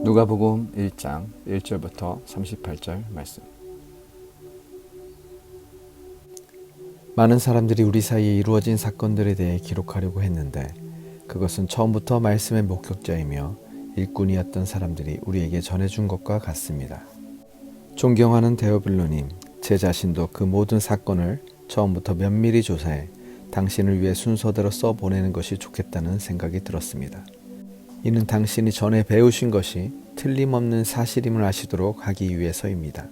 누가복음 1장 1절부터 38절 말씀. 많은 사람들이 우리 사이에 이루어진 사건들에 대해 기록하려고 했는데 그것은 처음부터 말씀의 목격자이며 일꾼이었던 사람들이 우리에게 전해준 것과 같습니다. 존경하는 데오빌로님, 제 자신도 그 모든 사건을 처음부터 면밀히 조사해 당신을 위해 순서대로 써보내는 것이 좋겠다는 생각이 들었습니다. 이는 당신이 전에 배우신 것이 틀림없는 사실임을 아시도록 하기 위해서입니다.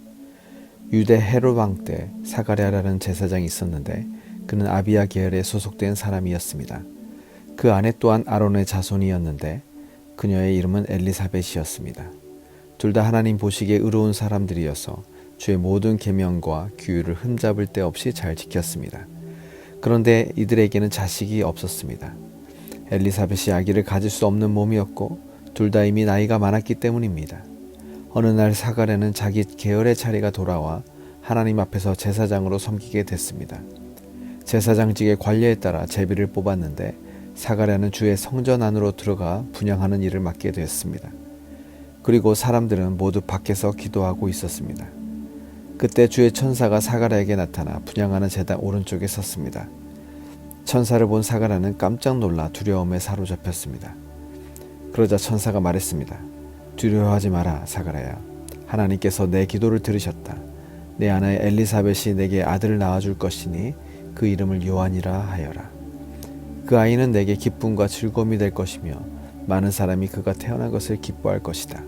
유대 헤롯 왕 때 사가랴라는 제사장이 있었는데 그는 아비야 계열에 소속된 사람이었습니다. 그 아내 또한 아론의 자손이었는데 그녀의 이름은 엘리사벳이었습니다. 둘 다 하나님 보시기에 의로운 사람들이어서 주의 모든 계명과 규율을 흠잡을 데 없이 잘 지켰습니다. 그런데 이들에게는 자식이 없었습니다. 엘리사벳이 아기를 가질 수 없는 몸이었고 둘 다 이미 나이가 많았기 때문입니다. 어느 날 사가랴는 자기 계열의 차례가 돌아와 하나님 앞에서 제사장으로 섬기게 됐습니다. 제사장직의 관례에 따라 제비를 뽑았는데 사가랴는 주의 성전 안으로 들어가 분향하는 일을 맡게 되었습니다. 그리고 사람들은 모두 밖에서 기도하고 있었습니다. 그때 주의 천사가 사가랴에게 나타나 분향하는 제단 오른쪽에 섰습니다. 천사를 본 사가랴는 깜짝 놀라 두려움에 사로잡혔습니다. 그러자 천사가 말했습니다. 두려워하지 마라, 사가랴야. 하나님께서 내 기도를 들으셨다. 내 아내 엘리사벳이 내게 아들을 낳아줄 것이니 그 이름을 요한이라 하여라. 그 아이는 내게 기쁨과 즐거움이 될 것이며 많은 사람이 그가 태어난 것을 기뻐할 것이다.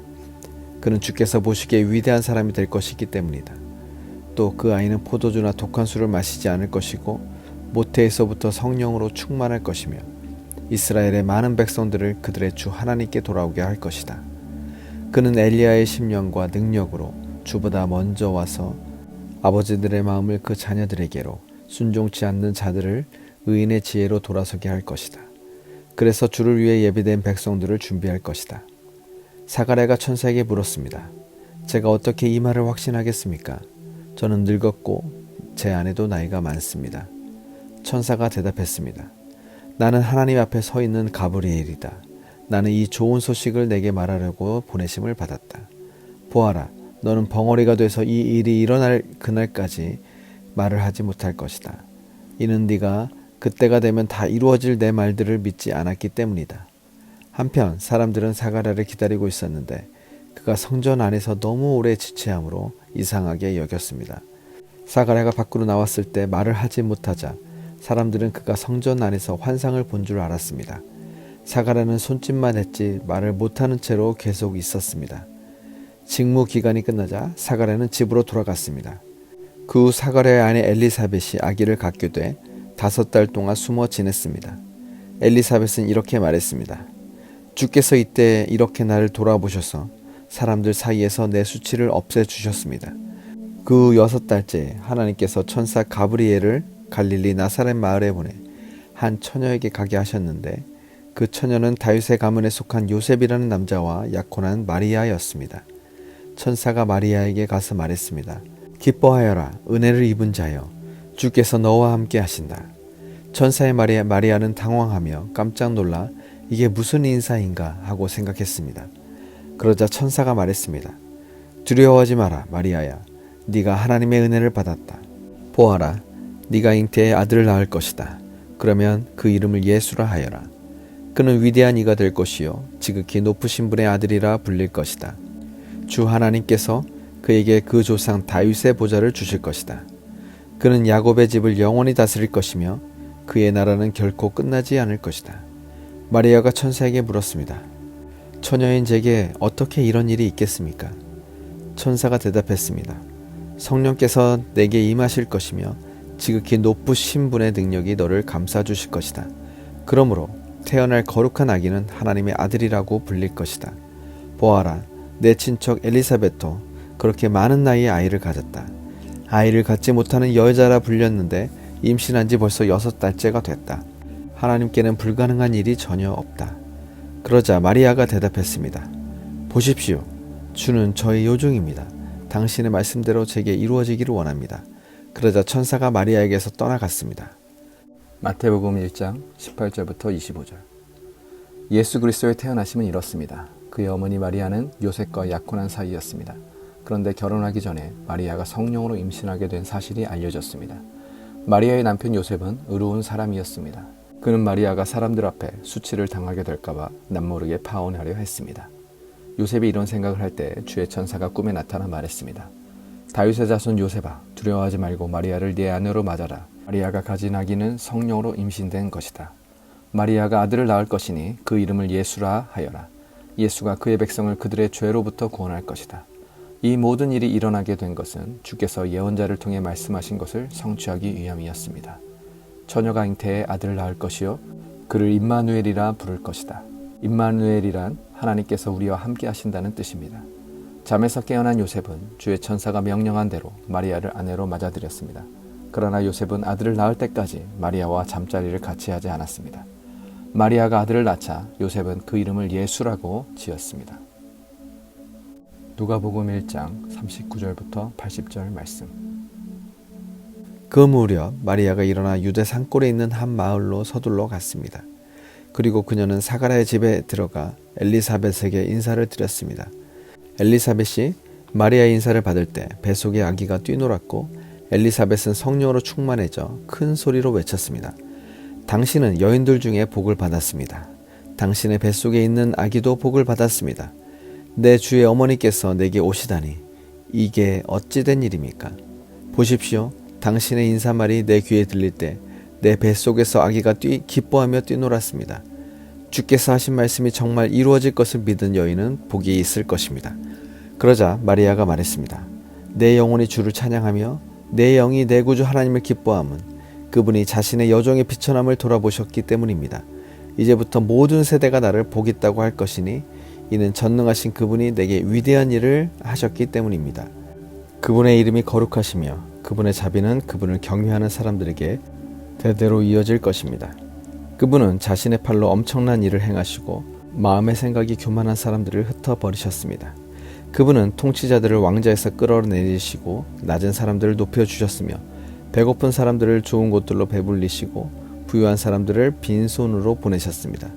그는 주께서 보시기에 위대한 사람이 될 것이기 때문이다. 또 그 아이는 포도주나 독한 술을 마시지 않을 것이고 모태에서부터 성령으로 충만할 것이며 이스라엘의 많은 백성들을 그들의 주 하나님께 돌아오게 할 것이다. 그는 엘리야의 심령과 능력으로 주보다 먼저 와서 아버지들의 마음을 그 자녀들에게로 순종치 않는 자들을 의인의 지혜로 돌아서게 할 것이다. 그래서 주를 위해 예비된 백성들을 준비할 것이다. 사가랴가 천사에게 물었습니다. 제가 어떻게 이 말을 확신하겠습니까? 저는 늙었고 제 아내도 나이가 많습니다. 천사가 대답했습니다. 나는 하나님 앞에 서 있는 가브리엘이다. 나는 이 좋은 소식을 내게 말하려고 보내심을 받았다. 보아라, 너는 벙어리가 돼서 이 일이 일어날 그날까지 말을 하지 못할 것이다. 이는 네가 그때가 되면 다 이루어질 내 말들을 믿지 않았기 때문이다. 한편 사람들은 사가랴를 기다리고 있었는데 그가 성전 안에서 너무 오래 지체함으로 이상하게 여겼습니다. 사가랴가 밖으로 나왔을 때 말을 하지 못하자 사람들은 그가 성전 안에서 환상을 본 줄 알았습니다. 사가랴는 손짓만 했지 말을 못하는 채로 계속 있었습니다. 직무 기간이 끝나자 사가랴는 집으로 돌아갔습니다. 그 후 사가랴의 아내 엘리사벳이 아기를 갖게 돼 5달 동안 숨어 지냈습니다. 엘리사벳은 이렇게 말했습니다. 주께서 이때 이렇게 나를 돌아보셔서 사람들 사이에서 내 수치를 없애주셨습니다. 그 6달째 하나님께서 천사 가브리엘을 갈릴리 나사렛 마을에 보내 한 처녀에게 가게 하셨는데 그 처녀는 다윗의 가문에 속한 요셉이라는 남자와 약혼한 마리아였습니다. 천사가 마리아에게 가서 말했습니다. 기뻐하여라, 은혜를 입은 자여, 주께서 너와 함께 하신다. 천사의 말에 마리아는 당황하며 깜짝 놀라 이게 무슨 인사인가 하고 생각했습니다. 그러자 천사가 말했습니다. 두려워하지 마라, 마리아야. 네가 하나님의 은혜를 받았다. 보아라, 네가 잉태에 아들을 낳을 것이다. 그러면 그 이름을 예수라 하여라. 그는 위대한 이가 될 것이요 지극히 높으신 분의 아들이라 불릴 것이다. 주 하나님께서 그에게 그 조상 다윗의 보좌를 주실 것이다. 그는 야곱의 집을 영원히 다스릴 것이며 그의 나라는 결코 끝나지 않을 것이다. 마리아가 천사에게 물었습니다. 처녀인 제게 어떻게 이런 일이 있겠습니까? 천사가 대답했습니다. 성령께서 내게 임하실 것이며 지극히 높으신 분의 능력이 너를 감싸주실 것이다. 그러므로 태어날 거룩한 아기는 하나님의 아들이라고 불릴 것이다. 보아라, 내 친척 엘리사벳도 그렇게 많은 나이에 아이를 가졌다. 아이를 갖지 못하는 여자라 불렸는데 임신한 지 벌써 6달째가 됐다. 하나님께는 불가능한 일이 전혀 없다. 그러자 마리아가 대답했습니다. 보십시오. 주는 저의 요종입니다. 당신의 말씀대로 제게 이루어지기를 원합니다. 그러자 천사가 마리아에게서 떠나갔습니다. 마태복음 1장 18절부터 25절. 예수 그리스도의 태어나심은 이렇습니다. 그의 어머니 마리아는 요셉과 약혼한 사이였습니다. 그런데 결혼하기 전에 마리아가 성령으로 임신하게 된 사실이 알려졌습니다. 마리아의 남편 요셉은 의로운 사람이었습니다. 그는 마리아가 사람들 앞에 수치를 당하게 될까봐 남모르게 파혼하려 했습니다. 요셉이 이런 생각을 할 때 주의 천사가 꿈에 나타나 말했습니다. 다윗의 자손 요셉아, 두려워하지 말고 마리아를 네 아내로 맞아라. 마리아가 가진 아기는 성령으로 임신된 것이다. 마리아가 아들을 낳을 것이니 그 이름을 예수라 하여라. 예수가 그의 백성을 그들의 죄로부터 구원할 것이다. 이 모든 일이 일어나게 된 것은 주께서 예언자를 통해 말씀하신 것을 성취하기 위함이었습니다. 처녀가 잉태해 아들을 낳을 것이요 그를 임마누엘이라 부를 것이다. 임마누엘이란 하나님께서 우리와 함께 하신다는 뜻입니다. 잠에서 깨어난 요셉은 주의 천사가 명령한 대로 마리아를 아내로 맞아들였습니다. 그러나 요셉은 아들을 낳을 때까지 마리아와 잠자리를 같이 하지 않았습니다. 마리아가 아들을 낳자 요셉은 그 이름을 예수라고 지었습니다. 누가복음 1장 39절부터 80절 말씀. 그 무렵 마리아가 일어나 유대 산골에 있는 한 마을로 서둘러 갔습니다. 그리고 그녀는 사가랴의 집에 들어가 엘리사벳에게 인사를 드렸습니다. 엘리사벳이 마리아의 인사를 받을 때 뱃속에 아기가 뛰놀았고 엘리사벳은 성령으로 충만해져 큰 소리로 외쳤습니다. 당신은 여인들 중에 복을 받았습니다. 당신의 뱃속에 있는 아기도 복을 받았습니다. 내 주의 어머니께서 내게 오시다니 이게 어찌 된 일입니까? 보십시오. 당신의 인사말이 내 귀에 들릴 때 내 뱃속에서 아기가 기뻐하며 뛰놀았습니다. 주께서 하신 말씀이 정말 이루어질 것을 믿은 여인은 복이 있을 것입니다. 그러자 마리아가 말했습니다. 내 영혼이 주를 찬양하며 내 영이 내 구주 하나님을 기뻐함은 그분이 자신의 여종의 비천함을 돌아보셨기 때문입니다. 이제부터 모든 세대가 나를 복 있다고 할 것이니 이는 전능하신 그분이 내게 위대한 일을 하셨기 때문입니다. 그분의 이름이 거룩하시며 그분의 자비는 그분을 경외하는 사람들에게 대대로 이어질 것입니다. 그분은 자신의 팔로 엄청난 일을 행하시고 마음의 생각이 교만한 사람들을 흩어버리셨습니다. 그분은 통치자들을 왕좌에서 끌어내리시고 낮은 사람들을 높여주셨으며 배고픈 사람들을 좋은 곳들로 배불리시고 부유한 사람들을 빈손으로 보내셨습니다.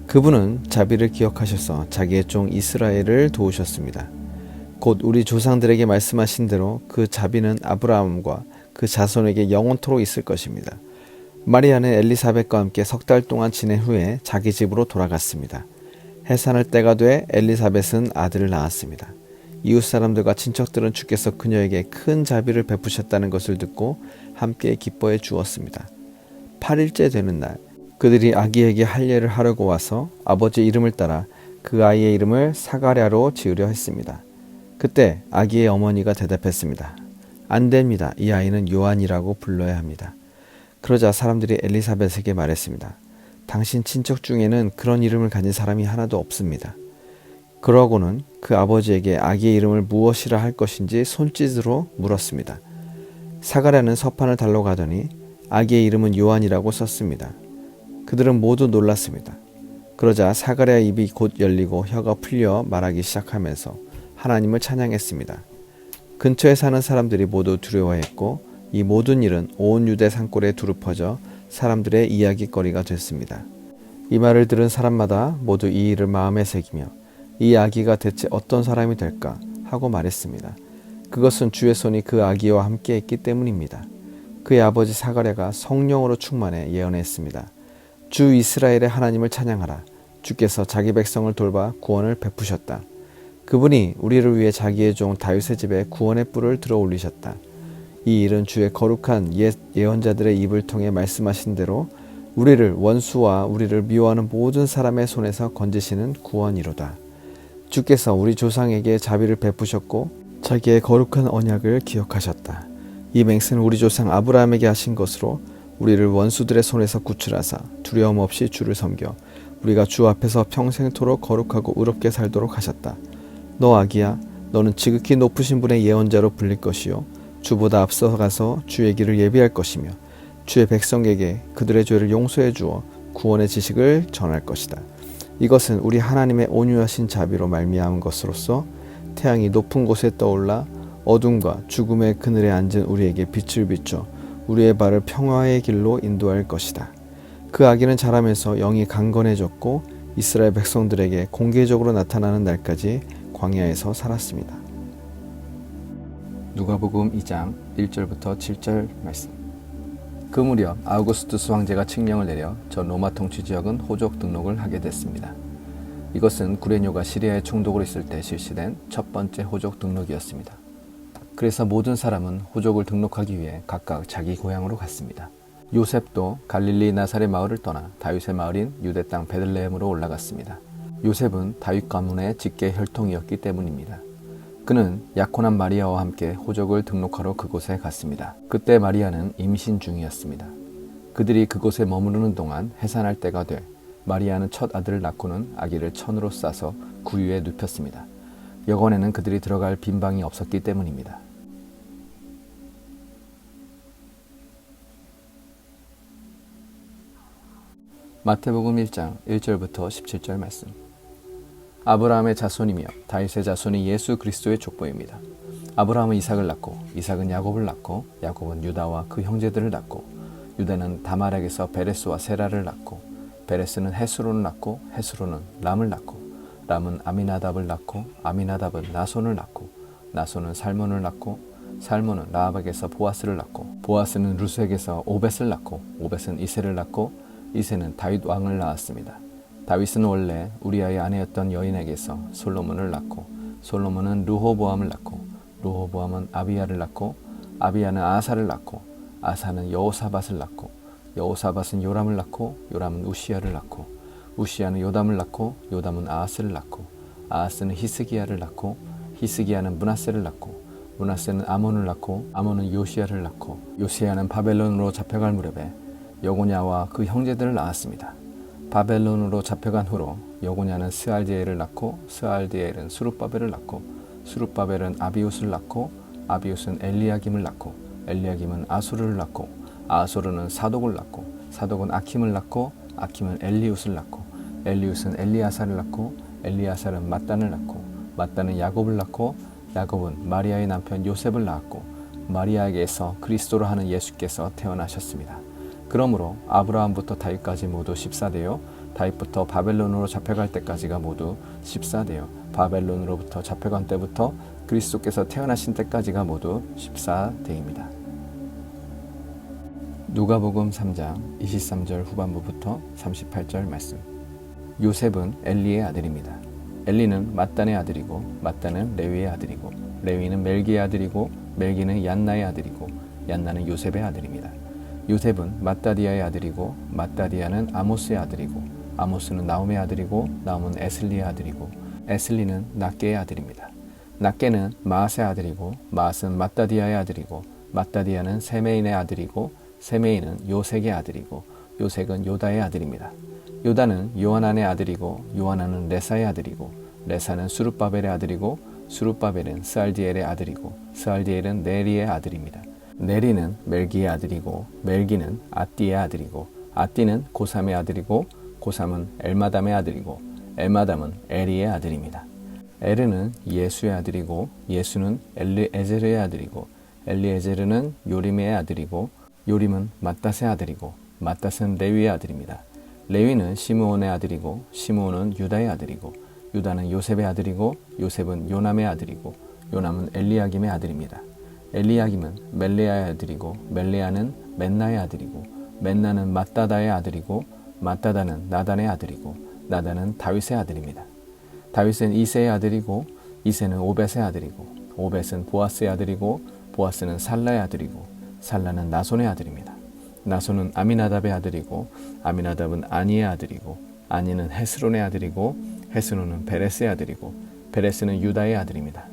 그분은 자비를 기억하셔서 자기의 종 이스라엘을 도우셨습니다. 곧 우리 조상들에게 말씀하신 대로 그 자비는 아브라함과 그 자손에게 영원토록 있을 것입니다. 마리아는 엘리사벳과 함께 석 달 동안 지낸 후에 자기 집으로 돌아갔습니다. 해산할 때가 돼 엘리사벳은 아들을 낳았습니다. 이웃 사람들과 친척들은 주께서 그녀에게 큰 자비를 베푸셨다는 것을 듣고 함께 기뻐해 주었습니다. 8일째 되는 날 그들이 아기에게 할례를 하려고 와서 아버지 이름을 따라 그 아이의 이름을 사가랴로 지으려 했습니다. 그때 아기의 어머니가 대답했습니다. 안 됩니다. 이 아이는 요한이라고 불러야 합니다. 그러자 사람들이 엘리사벳에게 말했습니다. 당신 친척 중에는 그런 이름을 가진 사람이 하나도 없습니다. 그러고는 그 아버지에게 아기의 이름을 무엇이라 할 것인지 손짓으로 물었습니다. 사가랴는 서판을 달러 가더니 아기의 이름은 요한이라고 썼습니다. 그들은 모두 놀랐습니다. 그러자 사가랴의 입이 곧 열리고 혀가 풀려 말하기 시작하면서 하나님을 찬양했습니다. 근처에 사는 사람들이 모두 두려워했고 이 모든 일은 온 유대 산골에 두루 퍼져 사람들의 이야기거리가 됐습니다. 이 말을 들은 사람마다 모두 이 일을 마음에 새기며 이 아기가 대체 어떤 사람이 될까 하고 말했습니다. 그것은 주의 손이 그 아기와 함께 했기 때문입니다. 그의 아버지 사가랴가 성령으로 충만해 예언했습니다. 주 이스라엘의 하나님을 찬양하라. 주께서 자기 백성을 돌봐 구원을 베푸셨다. 그분이 우리를 위해 자기의 종 다윗의 집에 구원의 뿔을 들어 올리셨다. 이 일은 주의 거룩한 옛 예언자들의 입을 통해 말씀하신 대로 우리를 원수와 우리를 미워하는 모든 사람의 손에서 건지시는 구원이로다. 주께서 우리 조상에게 자비를 베푸셨고 자기의 거룩한 언약을 기억하셨다. 이 맹세는 우리 조상 아브라함에게 하신 것으로 우리를 원수들의 손에서 구출하사 두려움 없이 주를 섬겨 우리가 주 앞에서 평생토록 거룩하고 의롭게 살도록 하셨다. 너 아기야, 너는 지극히 높으신 분의 예언자로 불릴 것이요 주보다 앞서가서 주의 길을 예비할 것이며 주의 백성에게 그들의 죄를 용서해 주어 구원의 지식을 전할 것이다. 이것은 우리 하나님의 온유하신 자비로 말미암은 것으로서 태양이 높은 곳에 떠올라 어둠과 죽음의 그늘에 앉은 우리에게 빛을 비춰 우리의 발을 평화의 길로 인도할 것이다. 그 아기는 자라면서 영이 강건해졌고 이스라엘 백성들에게 공개적으로 나타나는 날까지 광야에서 살았습니다. 누가복음 2장 1절부터 7절 말씀. 그 무렵 아우구스투스 황제가 칙령을 내려 전 로마 통치 지역은 호족 등록을 하게 됐습니다. 이것은 구레뇨가 시리아에 총독으로 있을 때 실시된 첫 번째 호족 등록이었습니다. 그래서 모든 사람은 호족을 등록하기 위해 각각 자기 고향으로 갔습니다. 요셉도 갈릴리 나사렛 마을을 떠나 다윗의 마을인 유대 땅 베들레헴으로 올라갔습니다. 요셉은 다윗 가문의 직계 혈통이었기 때문입니다. 그는 약혼한 마리아와 함께 호족을 등록하러 그곳에 갔습니다. 그때 마리아는 임신 중이었습니다. 그들이 그곳에 머무르는 동안 해산할 때가 돼 마리아는 첫 아들을 낳고는 아기를 천으로 싸서 구유에 눕혔습니다. 여관에는 그들이 들어갈 빈 방이 없었기 때문입니다. 마태복음 1장 1절부터 17절 말씀. 아브라함의 자손이며 다윗의 자손이 예수 그리스도의 족보입니다. 아브라함은 이삭을 낳고 이삭은 야곱을 낳고 야곱은 유다와 그 형제들을 낳고 유다는 다말에게서 베레스와 세라를 낳고 베레스는 헤스론을 낳고 헤스론은 람을 낳고 람은 아미나답을 낳고 아미나답은 나손을 낳고 나손은 살몬을 낳고 살몬은 라합에게서 보아스를 낳고 보아스는 루스에게서 오벳을 낳고 오벳은 이새를 낳고 이새는 다윗 왕을 낳았습니다. 다윗은 원래 우리아의 아내였던 여인에게서 솔로몬을 낳고 솔로몬은 르호보암을 낳고 르호보암은 아비야를 낳고 아비야는 아사를 낳고 아사는 여호사밧을 낳고 여호사밧은 요람을 낳고 요람은 우시야를 낳고 우시야는 요담을 낳고 요담은 아하스를 낳고 아하스는 히스기야를 낳고 히스기야는 므낫세를 낳고 므낫세는 아몬을 낳고 아몬은 요시야를 낳고 요시야는 바벨론으로 잡혀갈 무렵에 여고냐와 그 형제들을 낳았습니다. 바벨론으로 잡혀간 후로 여고냐는 스알디엘을 낳고 스알디엘은 수룹바벨을 낳고 수룹바벨은 아비웃을 낳고 아비웃은 엘리야김을 낳고 엘리야김은 아수르를 낳고 아수르는 사독을 낳고 사독은 아킴을 낳고 아킴은 엘리웃을 낳고 엘리웃은 엘리아사를 낳고 엘리아사는 mat단을 낳고 mat단은 야곱을 낳고 야곱은 마리아의 남편 요셉을 낳았고 마리아에게서 그리스도로 하는 예수께서 태어나셨습니다. 그러므로 아브라함부터 다윗까지 모두 14대요 다윗부터 바벨론으로 잡혀갈 때까지가 모두 14대요 바벨론으로부터 잡혀간 때부터 그리스도께서 태어나신 때까지가 모두 14대입니다. 누가복음 3장 23절 후반부부터 38절 말씀. 요셉은 엘리의 아들입니다. 엘리는 mat단의 아들이고 mat단은 레위의 아들이고 레위는 멜기의 아들이고 멜기는 얀나의 아들이고 얀나는 요셉의 아들입니다. 요셉은 마따디아의 아들이고 마따디아는 아모스의 아들이고 아모스는 나움의 아들이고 나움은 에슬리의 아들이고 에슬리는 낫게의 아들입니다. 낫게는 마앗의 아들이고 마앗은 마따디아의 아들이고 마따디아는 세메인의 아들이고 세메인은 요색의 아들이고 요색은 요다의 아들입니다. 요다는 요하난의 아들이고 요하난은 레사의 아들이고 레사는 수룹바벨의 아들이고 수룹바벨은 스알디엘의 아들이고 스알디엘은 네리의 아들입니다. 네리는 멜기의 아들이고 멜기는 아띠의 아들이고 아띠는 고삼의 아들이고 고삼은 엘마담의 아들이고 엘마담은 에리의 아들입니다. 에르는 예수의 아들이고 예수는 엘리에제르의 아들이고 엘리에제르는 요림의 아들이고 요림은 맏닷의 아들이고 맏닷은 레위의 아들입니다. 레위는 시므온의 아들이고 시므온은 유다의 아들이고 유다는 요셉의 아들이고 요셉은 요남의 아들이고 요남은 엘리야김의 아들입니다. 엘리야김은 멜레아의 아들이고 멜레아는 맨나의 아들이고 맨나는 맏다다의 아들이고 맏다다는 나단의 아들이고 나단은 다윗의 아들입니다. 다윗은 이새의 아들이고 이새는 오벳의 아들이고 오벳은 보아스의 아들이고 보아스는 살라의 아들이고 살라는 나손의 아들입니다. 나손은 아미나답의 아들이고 아미나답은 아니의 아들이고 아니는 헤스론의 아들이고 헤스론은 베레스의 아들이고 베레스는 유다의 아들입니다.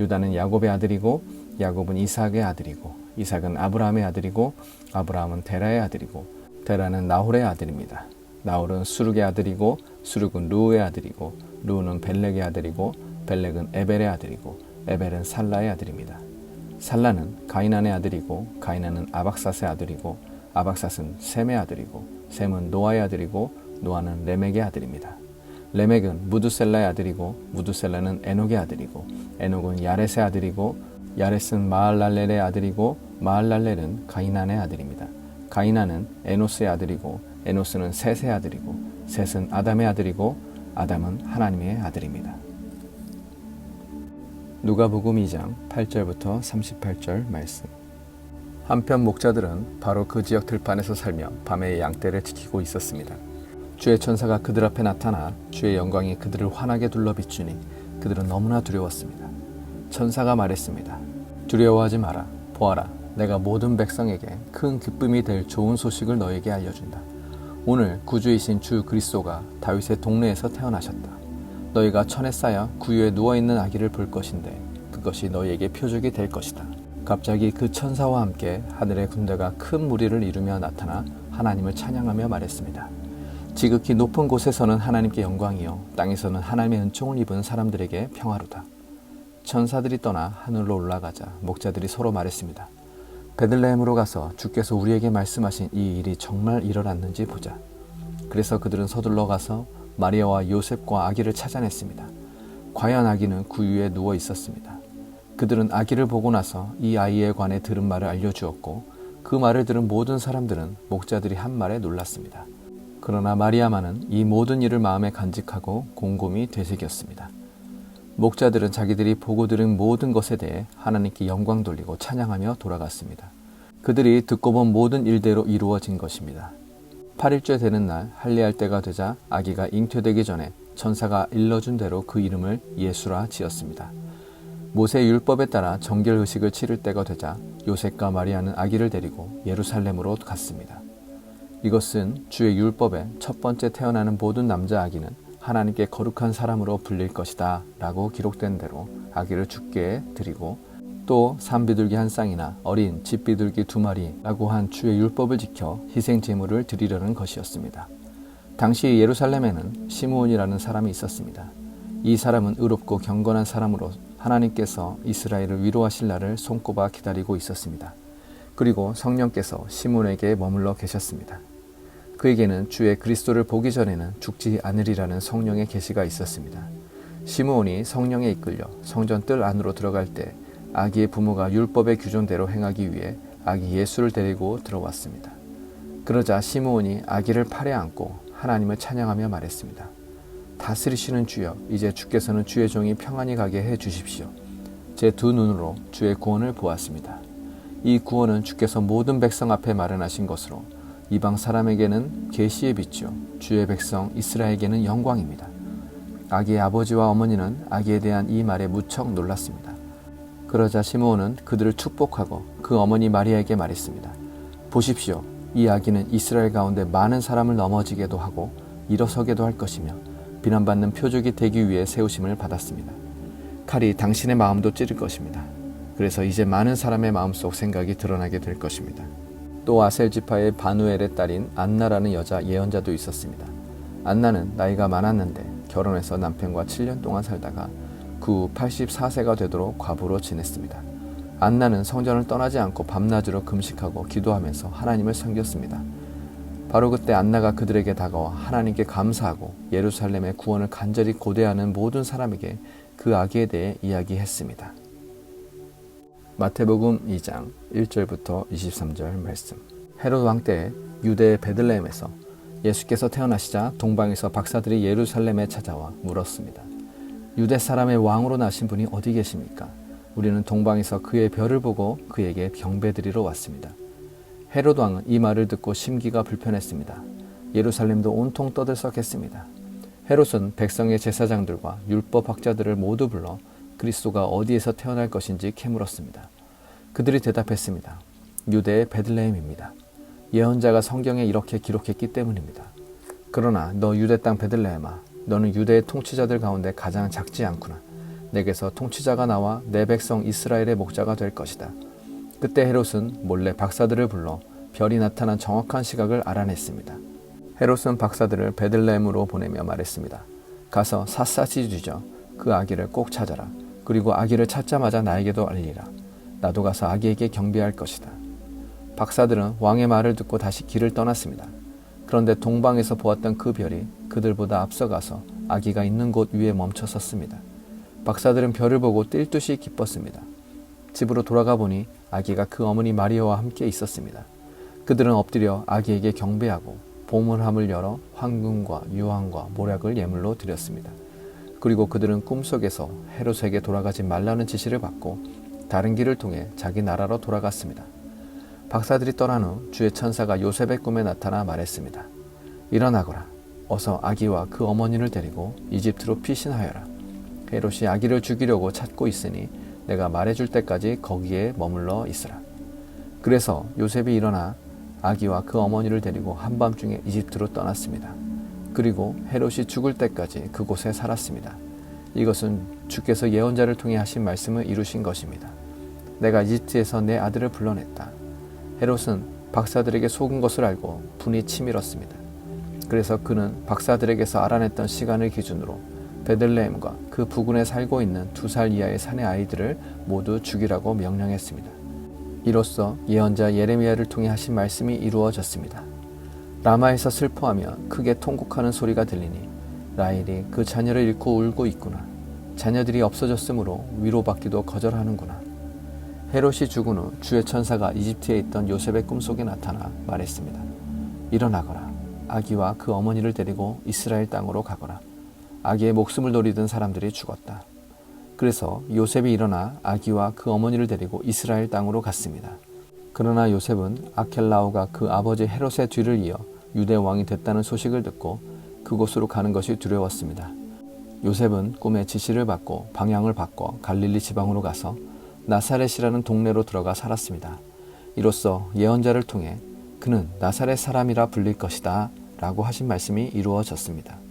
유다는 야곱의 아들이고 야곱은 이삭의 아들이고 이삭은 아브라함의 아들이고 아브라함은 데라의 아들이고 데라는 나홀의 아들입니다. 나홀은 수룩의 아들이고 수룩은 루의 아들이고 루는 벨렉의 아들이고 벨렉은 에벨의 아들이고 에벨은 살라의 아들입니다. 살라는 가이난의 아들이고 가이난은 아박삿의 아들이고 아박삿은 셈의 아들이고 셈은 노아의 아들이고 노아는 레멕의 아들입니다. 레멕은 무두셀라의 아들이고 무두셀라는 에녹의 아들이고 에녹은 야렛의 아들이고 야렛은 마할랄렐의 아들이고 마할랄렐은 가이난의 아들입니다. 가이나는 에노스의 아들이고 에노스는 셋의 아들이고 셋은 아담의 아들이고 아담은 하나님의 아들입니다. 누가복음 2장 8절부터 38절 말씀. 한편 목자들은 바로 그 지역 들판에서 살며 밤에 양떼를 지키고 있었습니다. 주의 천사가 그들 앞에 나타나 주의 영광이 그들을 환하게 둘러 비추니 그들은 너무나 두려웠습니다. 천사가 말했습니다. 두려워하지 마라. 보아라, 내가 모든 백성에게 큰 기쁨이 될 좋은 소식을 너에게 알려준다. 오늘 구주이신 주 그리스도가 다윗의 동네에서 태어나셨다. 너희가 천에 쌓여 구유에 누워있는 아기를 볼 것인데 그것이 너희에게 표적이 될 것이다. 갑자기 그 천사와 함께 하늘의 군대가 큰 무리를 이루며 나타나 하나님을 찬양하며 말했습니다. 지극히 높은 곳에서는 하나님께 영광이요 땅에서는 하나님의 은총을 입은 사람들에게 평화로다. 천사들이 떠나 하늘로 올라가자 목자들이 서로 말했습니다. 베들레헴으로 가서 주께서 우리에게 말씀하신 이 일이 정말 일어났는지 보자. 그래서 그들은 서둘러 가서 마리아와 요셉과 아기를 찾아냈습니다. 과연 아기는 구유에 누워 있었습니다. 그들은 아기를 보고 나서 이 아이에 관해 들은 말을 알려주었고 그 말을 들은 모든 사람들은 목자들이 한 말에 놀랐습니다. 그러나 마리아만은 이 모든 일을 마음에 간직하고 곰곰이 되새겼습니다. 목자들은 자기들이 보고 들은 모든 것에 대해 하나님께 영광 돌리고 찬양하며 돌아갔습니다. 그들이 듣고 본 모든 일대로 이루어진 것입니다. 8일째 되는 날 할례할 때가 되자 아기가 잉태되기 전에 천사가 일러준 대로 그 이름을 예수라 지었습니다. 모세의 율법에 따라 정결의식을 치를 때가 되자 요셉과 마리아는 아기를 데리고 예루살렘으로 갔습니다. 이것은 주의 율법에 첫 번째 태어나는 모든 남자 아기는 하나님께 거룩한 사람으로 불릴 것이다 라고 기록된 대로 아기를 주께 드리고 또 산비둘기 한 쌍이나 어린 집비둘기 2마리라고 한 주의 율법을 지켜 희생 제물을 드리려는 것이었습니다. 당시 예루살렘에는 시므온이라는 사람이 있었습니다. 이 사람은 의롭고 경건한 사람으로 하나님께서 이스라엘을 위로하실 날을 손꼽아 기다리고 있었습니다. 그리고 성령께서 시므온에게 머물러 계셨습니다. 그에게는 주의 그리스도를 보기 전에는 죽지 않으리라는 성령의 계시가 있었습니다. 시므온이 성령에 이끌려 성전 뜰 안으로 들어갈 때 아기의 부모가 율법의 규정대로 행하기 위해 아기 예수를 데리고 들어왔습니다. 그러자 시므온이 아기를 팔에 안고 하나님을 찬양하며 말했습니다. 다스리시는 주여, 이제 주께서는 주의 종이 평안히 가게 해 주십시오. 제 두 눈으로 주의 구원을 보았습니다. 이 구원은 주께서 모든 백성 앞에 마련하신 것으로 이방 사람에게는 계시의 빛이요 주의 백성 이스라엘에게는 영광입니다. 아기의 아버지와 어머니는 아기에 대한 이 말에 무척 놀랐습니다. 그러자 시므온은 그들을 축복하고 그 어머니 마리아에게 말했습니다. 보십시오. 이 아기는 이스라엘 가운데 많은 사람을 넘어지게도 하고 일어서게도 할 것이며 비난받는 표적이 되기 위해 세우심을 받았습니다. 칼이 당신의 마음도 찌를 것입니다. 그래서 이제 많은 사람의 마음속 생각이 드러나게 될 것입니다. 또 아셀 지파의 바누엘의 딸인 안나라는 여자 예언자도 있었습니다. 안나는 나이가 많았는데 결혼해서 남편과 7년 동안 살다가 그 후 84세가 되도록 과부로 지냈습니다. 안나는 성전을 떠나지 않고 밤낮으로 금식하고 기도하면서 하나님을 섬겼습니다. 바로 그때 안나가 그들에게 다가와 하나님께 감사하고 예루살렘의 구원을 간절히 고대하는 모든 사람에게 그 아기에 대해 이야기했습니다. 마태복음 2장 1절부터 23절 말씀. 헤롯 왕 때 유대의 베들레헴에서 예수께서 태어나시자 동방에서 박사들이 예루살렘에 찾아와 물었습니다. 유대 사람의 왕으로 나신 분이 어디 계십니까? 우리는 동방에서 그의 별을 보고 그에게 경배드리러 왔습니다. 헤롯 왕은 이 말을 듣고 심기가 불편했습니다. 예루살렘도 온통 떠들썩했습니다. 헤롯은 백성의 제사장들과 율법학자들을 모두 불러 그리스도가 어디에서 태어날 것인지 캐물었습니다. 그들이 대답했습니다. 유대의 베들레헴입니다. 예언자가 성경에 이렇게 기록했기 때문입니다. 그러나 너 유대 땅 베들레헴아, 너는 유대의 통치자들 가운데 가장 작지 않구나. 내게서 통치자가 나와 내 백성 이스라엘의 목자가 될 것이다. 그때 헤롯은 몰래 박사들을 불러 별이 나타난 정확한 시각을 알아냈습니다. 헤롯은 박사들을 베들레헴으로 보내며 말했습니다. 가서 샅샅이 뒤져 그 아기를 꼭 찾아라. 그리고 아기를 찾자마자 나에게도 알리라. 나도 가서 아기에게 경배할 것이다. 박사들은 왕의 말을 듣고 다시 길을 떠났습니다. 그런데 동방에서 보았던 그 별이 그들보다 앞서가서 아기가 있는 곳 위에 멈춰 섰습니다. 박사들은 별을 보고 뛸 듯이 기뻤습니다. 집으로 돌아가 보니 아기가 그 어머니 마리아와 함께 있었습니다. 그들은 엎드려 아기에게 경배하고 보물함을 열어 황금과 유황과 모략을 예물로 드렸습니다. 그리고 그들은 꿈속에서 헤롯에게 돌아가지 말라는 지시를 받고 다른 길을 통해 자기 나라로 돌아갔습니다. 박사들이 떠난 후 주의 천사가 요셉의 꿈에 나타나 말했습니다. 일어나거라. 어서 아기와 그 어머니를 데리고 이집트로 피신하여라. 헤롯이 아기를 죽이려고 찾고 있으니 내가 말해줄 때까지 거기에 머물러 있으라. 그래서 요셉이 일어나 아기와 그 어머니를 데리고 한밤중에 이집트로 떠났습니다. 그리고 헤롯이 죽을 때까지 그곳에 살았습니다. 이것은 주께서 예언자를 통해 하신 말씀을 이루신 것입니다. 내가 이집트에서 내 아들을 불러냈다. 헤롯은 박사들에게 속은 것을 알고 분이 치밀었습니다. 그래서 그는 박사들에게서 알아냈던 시간을 기준으로 베들레헴과 그 부근에 살고 있는 2살 이하의 사내 아이들을 모두 죽이라고 명령했습니다. 이로써 예언자 예레미야를 통해 하신 말씀이 이루어졌습니다. 라마에서 슬퍼하며 크게 통곡하는 소리가 들리니 라헬이 그 자녀를 잃고 울고 있구나. 자녀들이 없어졌으므로 위로받기도 거절하는구나. 헤롯이 죽은 후 주의 천사가 이집트에 있던 요셉의 꿈속에 나타나 말했습니다. 일어나거라. 아기와 그 어머니를 데리고 이스라엘 땅으로 가거라. 아기의 목숨을 노리던 사람들이 죽었다. 그래서 요셉이 일어나 아기와 그 어머니를 데리고 이스라엘 땅으로 갔습니다. 그러나 요셉은 아켈라오가 그 아버지 헤롯의 뒤를 이어 유대 왕이 됐다는 소식을 듣고 그곳으로 가는 것이 두려웠습니다. 요셉은 꿈의 지시를 받고 방향을 바꿔 갈릴리 지방으로 가서 나사렛이라는 동네로 들어가 살았습니다. 이로써 예언자를 통해 그는 나사렛 사람이라 불릴 것이다 라고 하신 말씀이 이루어졌습니다.